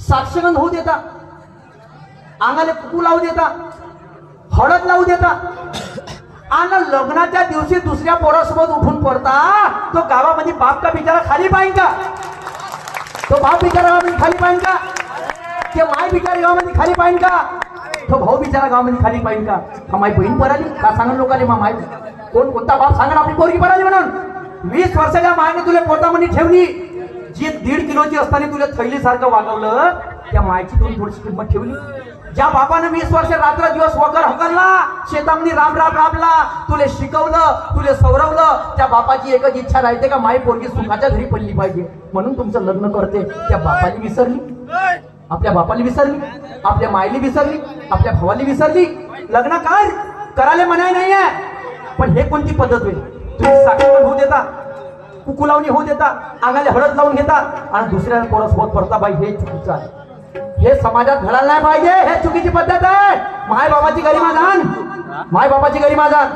साक्षगंध होऊ देता, अंगाला कुकू लावू देता, हळद लावू देता आणि लग्नाच्या दिवशी दुसऱ्या पोरासोबत उठून पडता, तो गावामध्ये बाप का बिचारा खाली पाहिजे का? तो बाप बिचारा गावामध्ये खाली पाहिजे का? ते माय बिचारा गावामध्ये खाली पाहिजे का? तो भाऊ बिचारा गावामध्ये खाली पाहिजे का? हा माय बहीण पराली का सांगा लोकांना? माय कोण कोणता बाप सांगा आपली पोरगी पराली म्हणून? 20 वर्षाच्या मायने तुला पोटामध्ये ठेवली, जी 1.5 किलोची असताना तुला थैलीसारखं वागवलं, त्या मायची तुम्ही थोडीशी किंमत ठेवली. ज्या बापानं 20 वर्ष रात्र दिवस वकर हकलला, शेतामध्ये राम राम राबला, तुले शिकवलं, तुले सौरवलं, त्या बापाची एकच इच्छा राहते का माई पोरगी सुखाच्या घरी पडली पाहिजे, म्हणून तुमचं लग्न करते. त्या बापाली विसरली, आपल्या बापाली विसरली, आपल्या मायली विसरली, आपल्या भावाली विसरली. लग्न करायला मनाई नाहीये, पण हे कोणती पद्धत होईल? तुम्ही साखर होऊ देता, कुकू लावणी होऊ देता, अंगाला हळद लावून घेता आणि दुसऱ्या पोरासोबत पडता. बाई हे चुकीचं आहे, हे समाजात घडायला नाही पाहिजे. हे चुकीची पद्धत आहे. माय बाबाची गरिमा जाण, माय बाबाची गरिमा जाण.